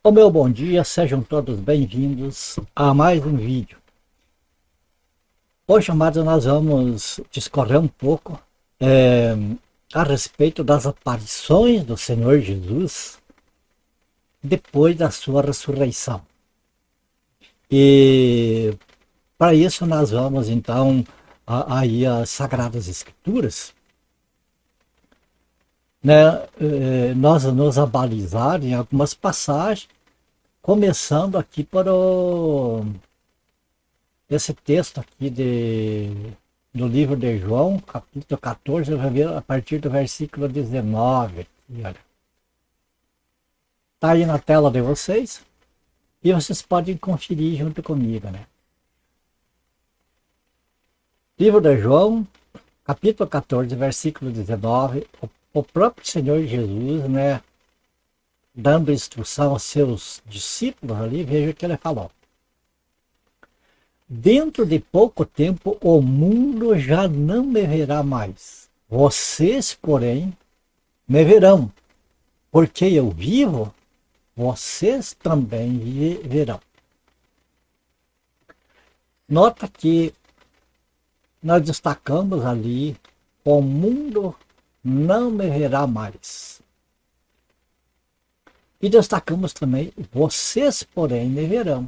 O meu bom dia, sejam todos bem-vindos a mais um vídeo. Hoje, amados, nós vamos discorrer um pouco é, a respeito das aparições do Senhor Jesus depois da sua ressurreição. E para isso nós vamos então aí às Sagradas Escrituras, né, nós nos abalizar em algumas passagens, começando aqui para esse texto aqui do livro de João, capítulo 14, a partir do versículo 19. Aqui, olha. Tá aí na tela de vocês e vocês podem conferir junto comigo, né? Livro de João, capítulo 14, versículo 19. O próprio Senhor Jesus, né, dando instrução aos seus discípulos ali, veja o que ele falou. Dentro de pouco tempo o mundo já não me verá mais. Vocês, porém, me verão, porque eu vivo, vocês também verão. Nota que nós destacamos ali, o mundo não me verá mais. E destacamos também, vocês, porém, me verão.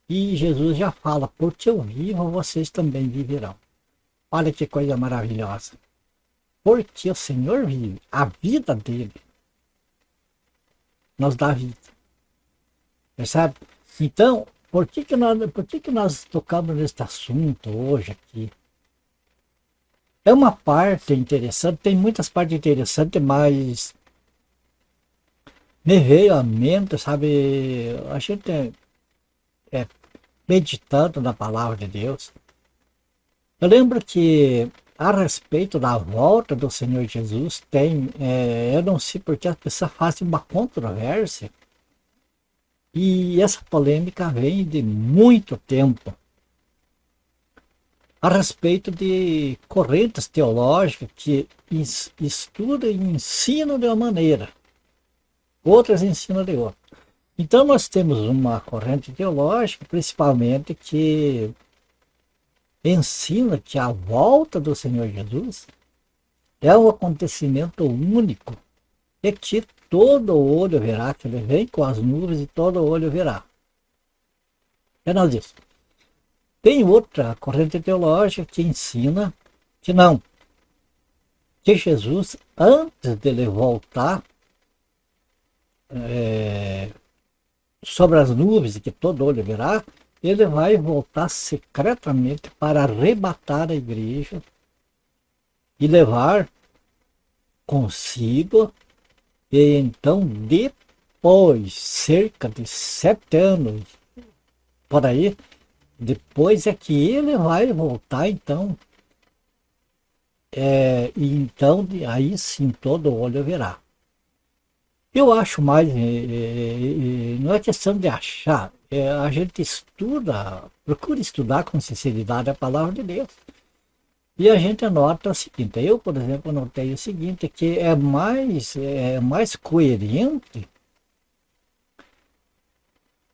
E Jesus já fala, porque eu vivo, vocês também viverão. Olha que coisa maravilhosa. Porque o Senhor vive, a vida dele nos dá vida. Percebe? Então, por que nós tocamos neste assunto hoje aqui? É uma parte interessante, tem muitas partes interessantes, mas me veio à mente, sabe, a gente meditando na palavra de Deus. Eu lembro que a respeito da volta do Senhor Jesus eu não sei porque as pessoas fazem uma controvérsia, e essa polêmica vem de muito tempo, a respeito de correntes teológicas que estudam e ensinam de uma maneira, outras ensinam de outra. Então nós temos uma corrente teológica, principalmente, que ensina que a volta do Senhor Jesus é um acontecimento único e que todo olho verá, que ele vem com as nuvens e todo olho verá. É nós isso. Tem outra corrente teológica que ensina que não, que Jesus, antes dele voltar sobre as nuvens e que todo olho verá, ele vai voltar secretamente para arrebatar a igreja e levar consigo, e então depois, cerca de 7 anos, por aí, depois é que ele vai voltar, então, e então aí sim todo olho verá. Eu acho mais, não é questão de achar, a gente estuda, procura estudar com sinceridade a palavra de Deus. E a gente anota o seguinte, eu, por exemplo, anotei o seguinte, que é mais coerente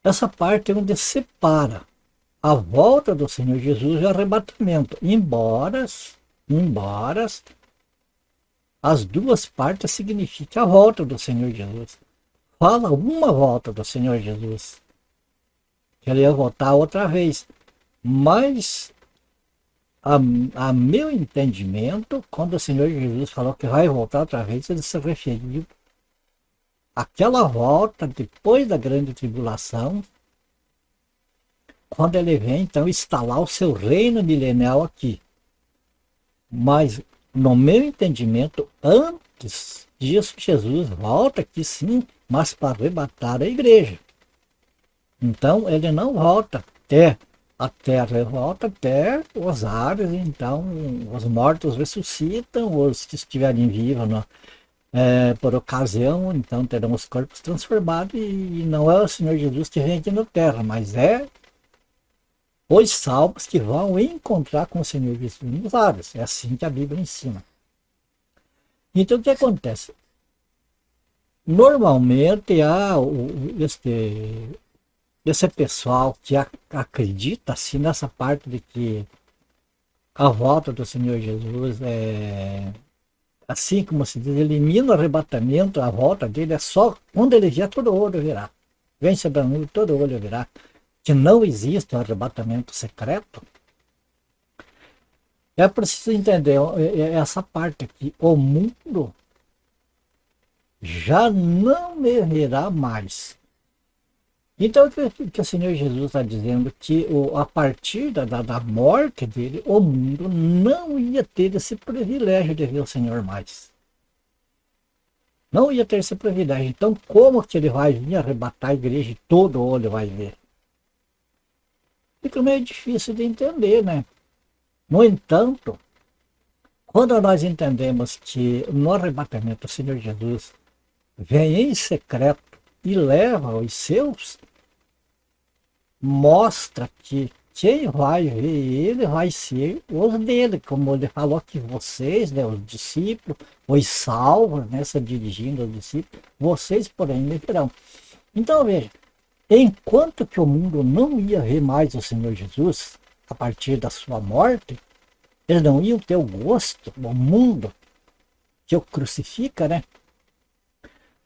essa parte onde separa a volta do Senhor Jesus e o arrebatamento, embora as duas partes significam a volta do Senhor Jesus. Fala uma volta do Senhor Jesus, que ele ia voltar outra vez. Mas, a meu entendimento, quando o Senhor Jesus falou que vai voltar outra vez, ele se referiu àquela volta depois da grande tribulação, quando ele vem, então, instalar o seu reino milenial aqui. Mas, no meu entendimento, antes disso, Jesus volta aqui sim, mas para arrebatar a igreja. Então, ele não volta até a terra, ele volta até os ares, então os mortos ressuscitam, os que estiverem vivos, por ocasião, então terão os corpos transformados, e não é o Senhor Jesus que vem aqui na terra, mas é os salvos que vão encontrar com o Senhor Jesus nos ares. É assim que a Bíblia ensina. Então o que acontece? Normalmente esse pessoal que acredita assim nessa parte de que a volta do Senhor Jesus é assim como se diz, elimina o arrebatamento, a volta dele é só quando ele vier, todo olho virá. Vem sobre a nuvem, todo olho virá. Que não existe um arrebatamento secreto. É preciso entender essa parte aqui. O mundo já não me verá mais. Então, o que o Senhor Jesus está dizendo? Que a partir da morte dele, o mundo não ia ter esse privilégio de ver o Senhor mais. Não ia ter esse privilégio. Então, como que ele vai vir arrebatar a igreja e todo olho vai ver? Fica meio difícil de entender, né? No entanto, quando nós entendemos que no arrebatamento o Senhor Jesus vem em secreto e leva os seus, mostra que quem vai ver ele vai ser os dele, como ele falou que vocês, né, os discípulos, os salvos, né, se dirigindo aos discípulos, vocês porém me verão. Então veja, enquanto que o mundo não ia ver mais o Senhor Jesus, a partir da sua morte, eles não iam ter o gosto, o mundo que o crucifica, né?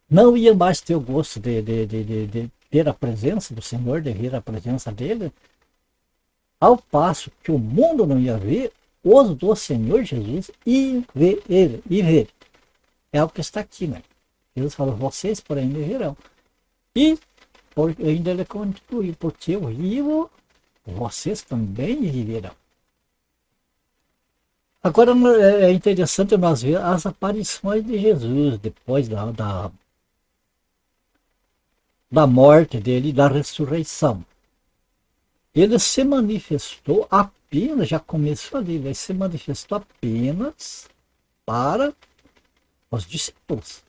Não ia mais ter o gosto de ter a presença do Senhor, de ver a presença dele, ao passo que o mundo não ia ver, os do Senhor Jesus iam ver ele, e ver. É o que está aqui, né? Jesus falou, vocês porém me verão. E ainda ele conclui, porque eu vivo, vocês também viverão. Agora é interessante nós ver as aparições de Jesus depois da morte dele e da ressurreição. Ele se manifestou apenas, já começou ali, ele se manifestou apenas para os discípulos,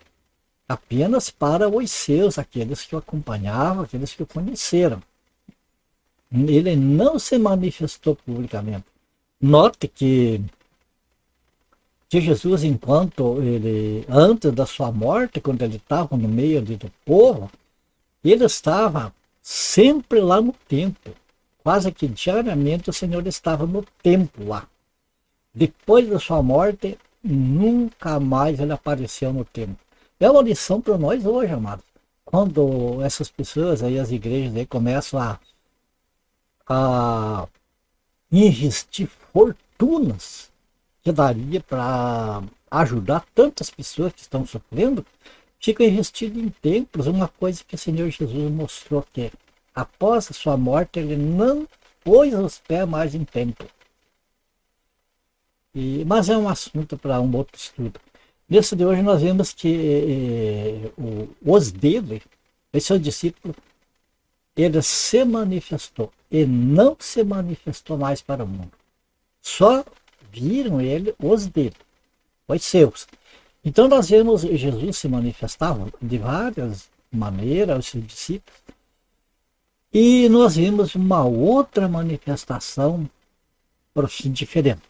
apenas para os seus, aqueles que o acompanhavam, aqueles que o conheceram. Ele não se manifestou publicamente. Note que Jesus, enquanto ele, antes da sua morte, quando ele estava no meio do povo, ele estava sempre lá no templo. Quase que diariamente o Senhor estava no templo lá. Depois da sua morte, nunca mais ele apareceu no templo. É uma lição para nós hoje, amados. Quando essas pessoas aí, as igrejas aí, começam a investir fortunas que daria para ajudar tantas pessoas que estão sofrendo, fica investido em templos, uma coisa que o Senhor Jesus mostrou que após a sua morte ele não pôs os pés mais em templo. Mas é um assunto para um outro estudo. Nesse de hoje nós vemos que os dele, os seus discípulos, ele se manifestou e não se manifestou mais para o mundo. Só viram ele os dele, os seus. Então nós vemos Jesus se manifestar de várias maneiras aos seus discípulos. E nós vimos uma outra manifestação diferente.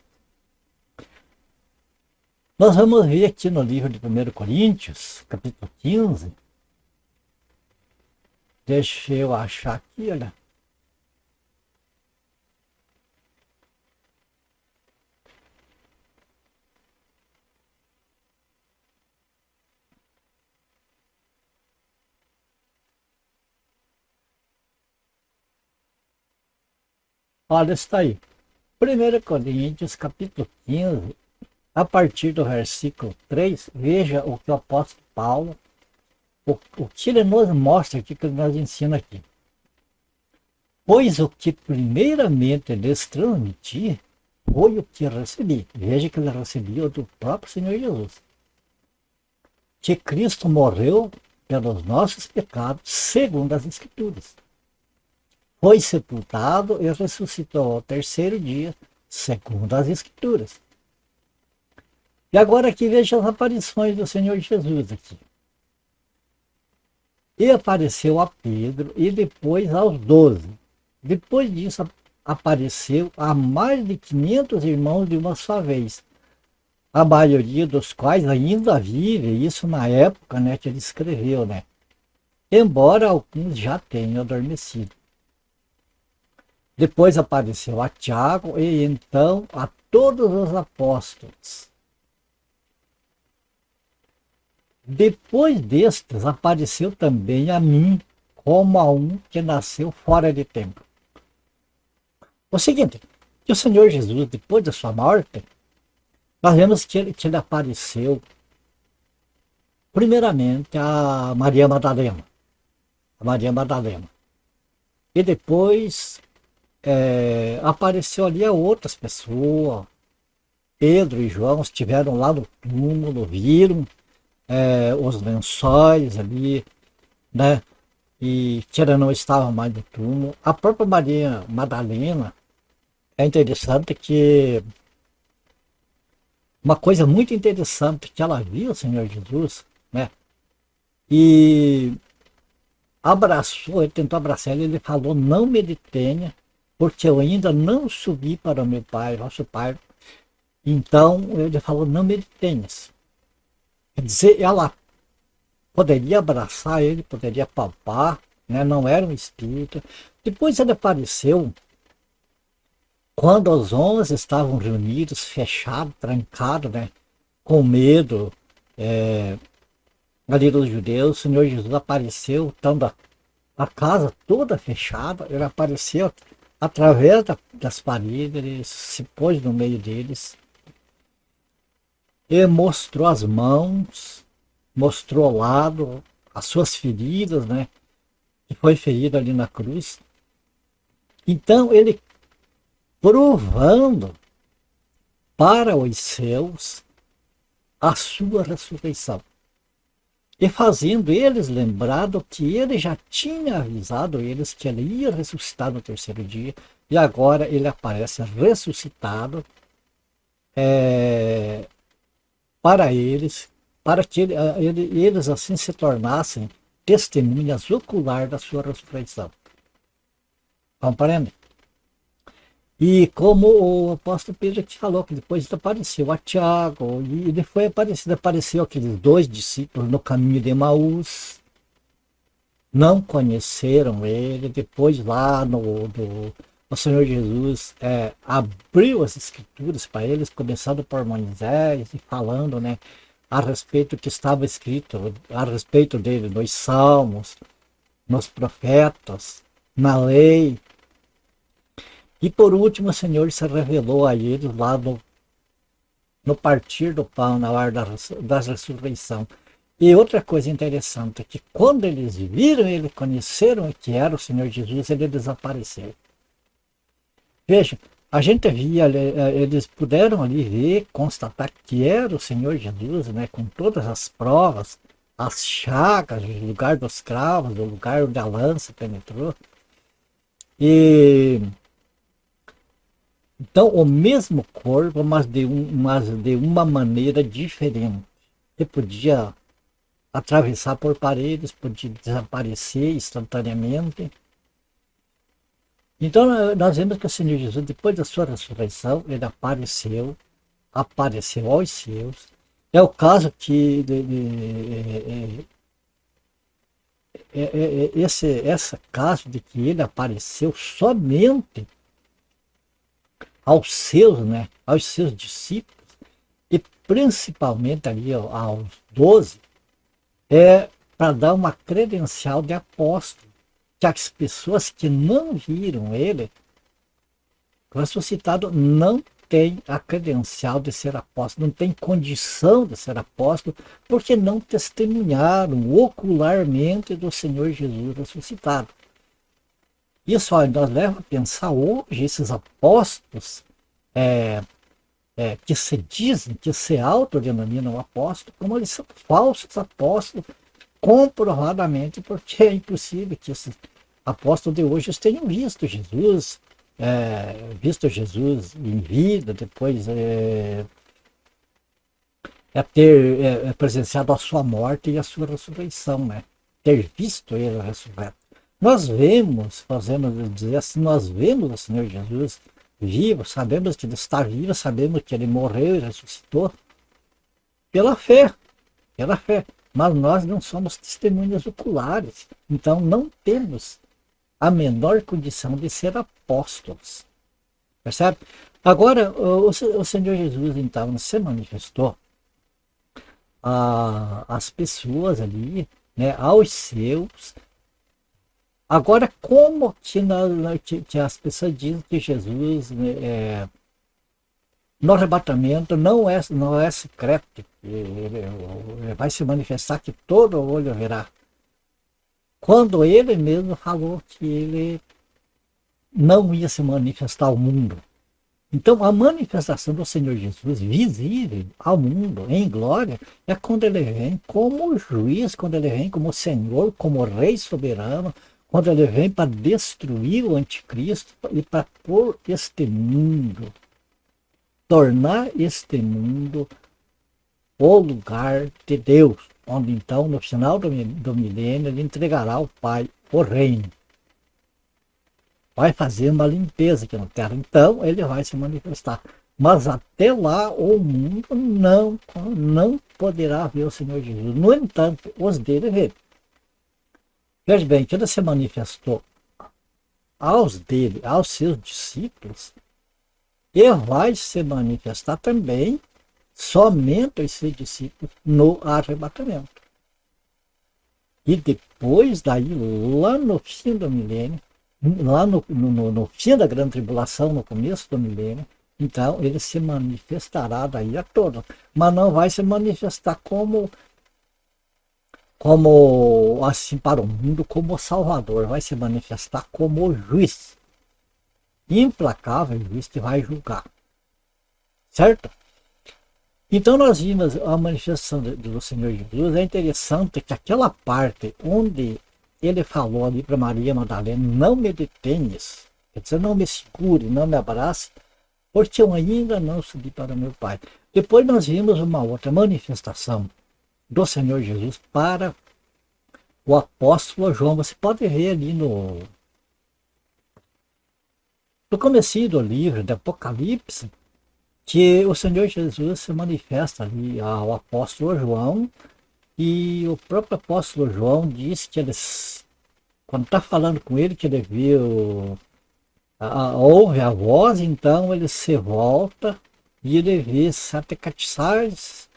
Nós vamos ver aqui no livro de 1 Coríntios, capítulo 15. Deixa eu achar aqui, olha. Olha, está aí. 1 Coríntios, capítulo 15, a partir do versículo 3, veja o que o apóstolo Paulo, o que ele nos mostra aqui, que ele nos ensina aqui. Pois o que primeiramente lhes transmiti foi o que recebi. Veja que ele recebeu do próprio Senhor Jesus. Que Cristo morreu pelos nossos pecados, segundo as Escrituras. Foi sepultado e ressuscitou ao terceiro dia, segundo as Escrituras. E agora aqui veja as aparições do Senhor Jesus aqui. E apareceu a Pedro e depois aos 12. Depois disso apareceu a mais de 500 irmãos de uma só vez, a maioria dos quais ainda vive, isso na época, né, que ele escreveu, né? Embora alguns já tenham adormecido. Depois apareceu a Tiago e então a todos os apóstolos. Depois destes, apareceu também a mim, como a um que nasceu fora de tempo. O seguinte, que o Senhor Jesus, depois da sua morte, nós vemos que ele apareceu, primeiramente, a Maria Madalena. A Maria Madalena. E depois apareceu ali a outras pessoas. Pedro e João estiveram lá no túmulo, viram os lençóis ali, né? E que ela não estava mais no túmulo. A própria Maria Madalena, é interessante que uma coisa muito interessante que ela viu o Senhor Jesus, né? E abraçou, ele tentou abraçar ele falou, não me detenha, porque eu ainda não subi para o meu pai, nosso pai. Então ele falou, não me detenhas. Quer dizer, ela poderia abraçar ele, poderia palpar, né? Não era um espírito. Depois ele apareceu quando os 11 estavam reunidos, fechados, trancados, né? Com medo ali dos judeus. O Senhor Jesus apareceu, estando a casa toda fechada, ele apareceu através das paredes, ele se pôs no meio deles e mostrou as mãos, mostrou o lado, as suas feridas, né? Que foi ferido ali na cruz. Então ele provando para os seus a sua ressurreição. E fazendo eles lembrar do que ele já tinha avisado eles que ele ia ressuscitar no terceiro dia. E agora ele aparece ressuscitado para eles, para que eles assim se tornassem testemunhas oculares da sua ressurreição. Compreende? E como o apóstolo Pedro que falou, que depois apareceu a Tiago, e ele foi apareceu aqueles 2 discípulos no caminho de Emaús, não conheceram ele, depois lá o Senhor Jesus abriu as escrituras para eles, começando por Moisés, e falando, né, a respeito do que estava escrito, a respeito dele nos Salmos, nos profetas, na lei. E por último, o Senhor se revelou a eles lá no partir do pão, na hora da ressurreição. E outra coisa interessante é que quando eles viram ele, conheceram que era o Senhor Jesus, ele desapareceu. Veja, a gente via, eles puderam ali ver, constatar que era o Senhor Jesus, né, com todas as provas, as chagas, o lugar dos cravos, o lugar onde a lança penetrou. E então, o mesmo corpo, mas de uma maneira diferente. Ele podia atravessar por paredes, podia desaparecer instantaneamente. Então, nós vemos que o Senhor Jesus, depois da sua ressurreição, ele apareceu aos seus. É o caso que esse caso de que ele apareceu somente aos seus, né, aos seus discípulos, e principalmente ali aos 12, para dar uma credencial de apóstolo, que as pessoas que não viram ele ressuscitado não têm a credencial de ser apóstolo, não tem condição de ser apóstolo, porque não testemunharam ocularmente do Senhor Jesus ressuscitado. Isso nos leva a pensar hoje, esses apóstolos que se dizem, que se autodenominam apóstolos, como eles são falsos apóstolos, comprovadamente, porque é impossível que esses apóstolos de hoje tenham visto Jesus em vida, depois ter presenciado a sua morte e a sua ressurreição, né? Ter visto ele ressurreto. Nós vemos, fazemos dizer assim, nós vemos o Senhor Jesus vivo, sabemos que ele está vivo, sabemos que ele morreu e ressuscitou, Pela fé, pela fé. Mas nós não somos testemunhas oculares, então não temos a menor condição de ser apóstolos. Percebe? Agora, o Senhor Jesus, então, se manifestou às pessoas ali, né, aos seus. Agora, como que as pessoas dizem que Jesus, né, no arrebatamento não é secreto, ele vai se manifestar que todo olho verá. Quando ele mesmo falou que ele não ia se manifestar ao mundo. Então, a manifestação do Senhor Jesus visível ao mundo, em glória, é quando ele vem como juiz, quando ele vem como Senhor, como Rei soberano, quando ele vem para destruir o anticristo e para pôr este mundo, tornar este mundo o lugar de Deus, onde então, no final do milênio, ele entregará ao Pai o reino. Vai fazer uma limpeza aqui na Terra. Então, ele vai se manifestar. Mas até lá, o mundo não poderá ver o Senhor Jesus. No entanto, os dele vê. Veja bem, que ele se manifestou aos seus discípulos, e vai se manifestar também somente aos seus discípulos no arrebatamento. E depois daí, lá no fim do milênio, lá no fim da grande tribulação, no começo do milênio, então ele se manifestará daí a todos, mas não vai se manifestar como assim para o mundo, como Salvador, vai se manifestar como juiz, implacável juiz que vai julgar, certo? Então nós vimos a manifestação do Senhor Jesus. É interessante que aquela parte onde ele falou ali para Maria Madalena, não me detenhas, quer dizer, não me segure, não me abrace, porque eu ainda não subi para meu Pai. Depois nós vimos uma outra manifestação do Senhor Jesus para o apóstolo João. Você pode ver ali no comecinho do livro do Apocalipse, que o Senhor Jesus se manifesta ali ao apóstolo João, e o próprio apóstolo João diz que ele, quando está falando com ele, que ele viu, ouve a voz, então ele se volta e ele vê sete castiçais,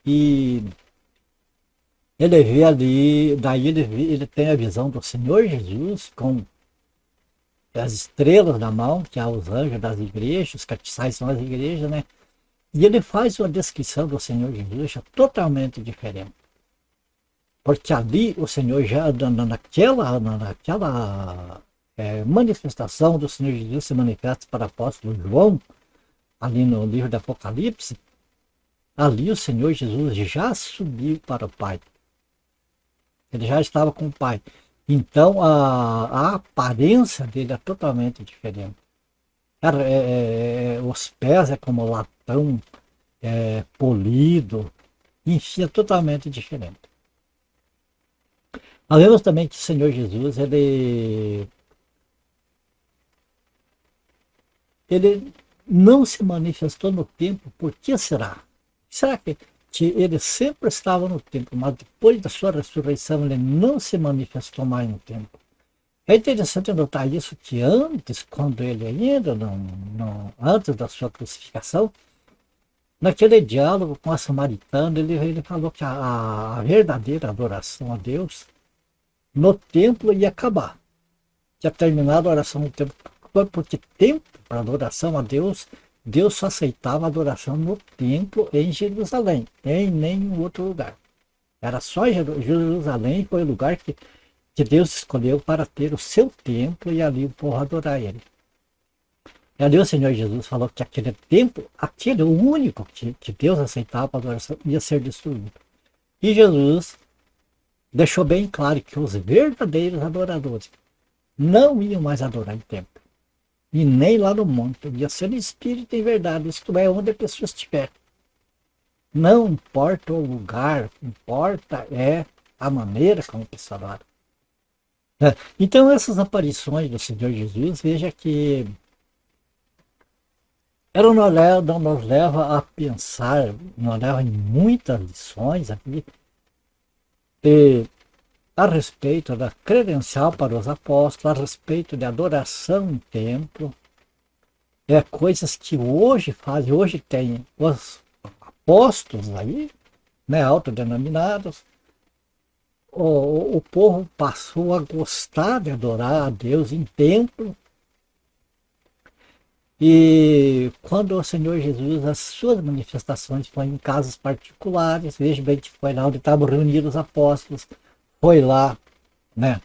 e ele vê ali, daí ele tem a visão do Senhor Jesus com as estrelas na mão, que é os anjos das igrejas, os castiçais são as igrejas, né? E ele faz uma descrição do Senhor Jesus totalmente diferente. Porque ali o Senhor já, naquela manifestação do Senhor Jesus se manifesta para o apóstolo João, ali no livro do Apocalipse, ali o Senhor Jesus já subiu para o Pai. Ele já estava com o Pai. Então a aparência dele é totalmente diferente. Os pés é como latão, polido, enfim, é totalmente diferente. Nós vemos também que o Senhor Jesus, ele não se manifestou no templo. Por que será? Será que ele sempre estava no templo, mas depois da sua ressurreição ele não se manifestou mais no templo? É interessante notar isso, que antes, quando ele ainda antes da sua crucificação, naquele diálogo com a samaritana, ele falou que a verdadeira adoração a Deus no templo ia acabar. Tinha terminado a oração no templo, porque tempo para adoração a Deus, Deus só aceitava a adoração no templo em Jerusalém, em nenhum outro lugar. Era só Jerusalém, foi o lugar que Deus escolheu para ter o seu templo e ali o povo adorar ele. E ali o Senhor Jesus falou que aquele templo, aquele único que Deus aceitava para adoração, ia ser destruído. E Jesus deixou bem claro que os verdadeiros adoradores não iam mais adorar em templo, e nem lá no monte, ia ser em espírito e em verdade, isto é, onde a pessoa estiver. Não importa o lugar, o que importa é a maneira como a pessoa adora. Então essas aparições do Senhor Jesus, veja que ela nos leva a pensar, nos leva em muitas lições aqui, a respeito da credencial para os apóstolos, a respeito de adoração em templo, coisas que hoje fazem, hoje tem os apóstolos aí, né, autodenominados, o povo passou a gostar de adorar a Deus em templo. E quando o Senhor Jesus, as suas manifestações foram em casas particulares, veja bem que foi lá onde estavam reunidos os apóstolos, foi lá, né,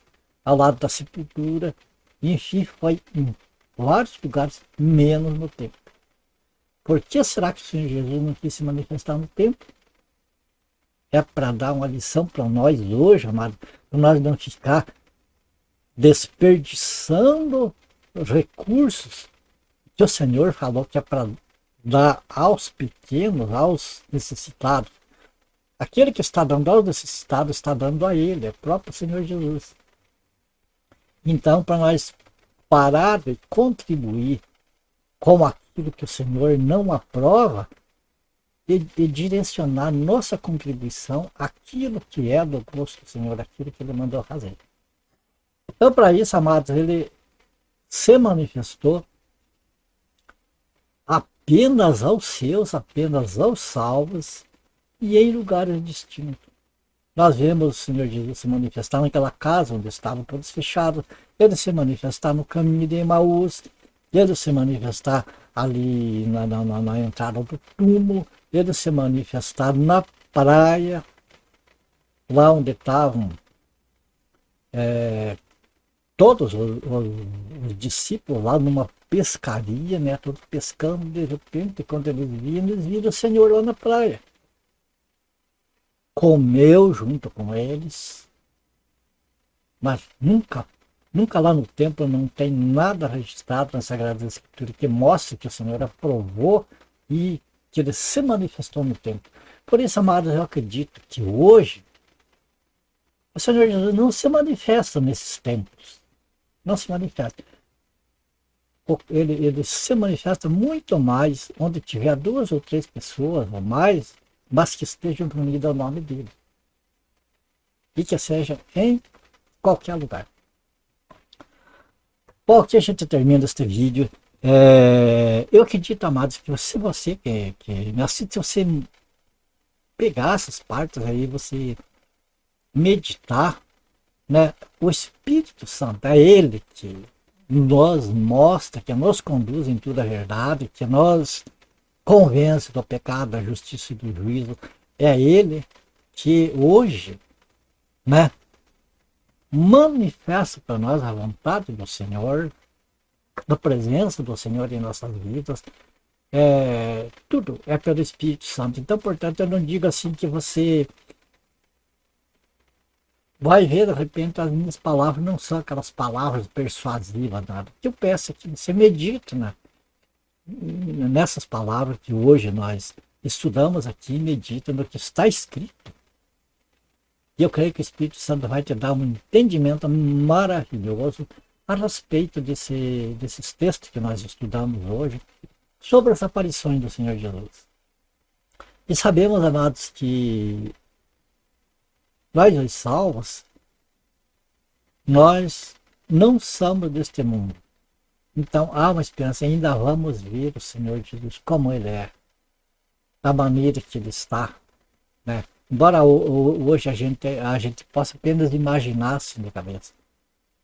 ao lado da sepultura, e enfim, foi em vários lugares, menos no templo. Por que será que o Senhor Jesus não quis se manifestar no templo? É para dar uma lição para nós hoje, amado, para nós não ficar desperdiçando recursos que o Senhor falou que é para dar aos pequenos, aos necessitados. Aquele que está dando aos necessitados está dando a ele, é o próprio Senhor Jesus. Então, para nós parar de contribuir com aquilo que o Senhor não aprova, e direcionar nossa contribuição àquilo que é do gosto do Senhor, aquilo que Ele mandou fazer. Então, para isso, amados, Ele se manifestou apenas aos seus, apenas aos salvos e em lugares distintos. Nós vemos o Senhor Jesus se manifestar naquela casa onde estavam todos fechados, Ele se manifestar no caminho de Emaús, Ele se manifestar ali na entrada do túmulo, Ele se manifestar na praia, lá onde estavam todos os discípulos lá numa pescaria, né, todos pescando, de repente, quando eles viram o Senhor lá na praia. Comeu junto com eles, mas nunca lá no templo não tem nada registrado na Sagrada Escritura que mostre que o Senhor aprovou e que Ele se manifestou no templo. Por isso, amados, eu acredito que hoje o Senhor Jesus não se manifesta nesses templos. Não se manifesta. Ele se manifesta muito mais onde tiver 2 ou 3 pessoas ou mais, mas que estejam unidas ao nome dele. E que seja em qualquer lugar. Bom, aqui a gente termina este vídeo. Eu acredito, amados, que se você que me assiste, se você pegar essas partes aí, você meditar, né? O Espírito Santo é Ele que nos mostra, que nos conduz em toda a verdade, que nos convence do pecado, da justiça e do juízo. É Ele que hoje, né, manifesta para nós a vontade do Senhor, da presença do Senhor em nossas vidas. Tudo é pelo Espírito Santo. Então, portanto, eu não digo assim que você vai ver, de repente, as minhas palavras não são aquelas palavras persuasivas, nada. O que eu peço é que você medite, né, nessas palavras que hoje nós estudamos aqui, medita no que está escrito. E eu creio que o Espírito Santo vai te dar um entendimento maravilhoso a respeito desses textos que nós estudamos hoje, sobre as aparições do Senhor Jesus. E sabemos, amados, que nós, os salvos, nós não somos deste mundo. Então há uma esperança, ainda vamos ver o Senhor Jesus como Ele é, da maneira que Ele está, né? Embora hoje a gente possa apenas imaginar assim na cabeça,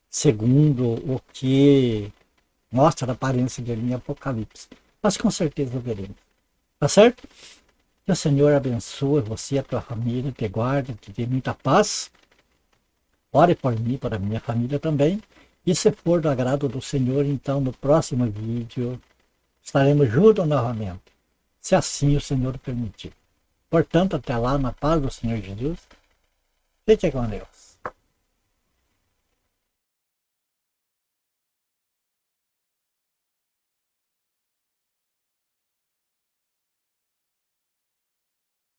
segundo o que mostra a aparência dele em Apocalipse. Mas com certeza veremos. Tá certo? Que o Senhor abençoe você, a tua família, te guarde, te dê muita paz. Ore por mim, para a minha família também. E se for do agrado do Senhor, então no próximo vídeo estaremos juntos novamente, se assim o Senhor permitir. Portanto, até lá, na paz do Senhor Jesus. Fique com Deus.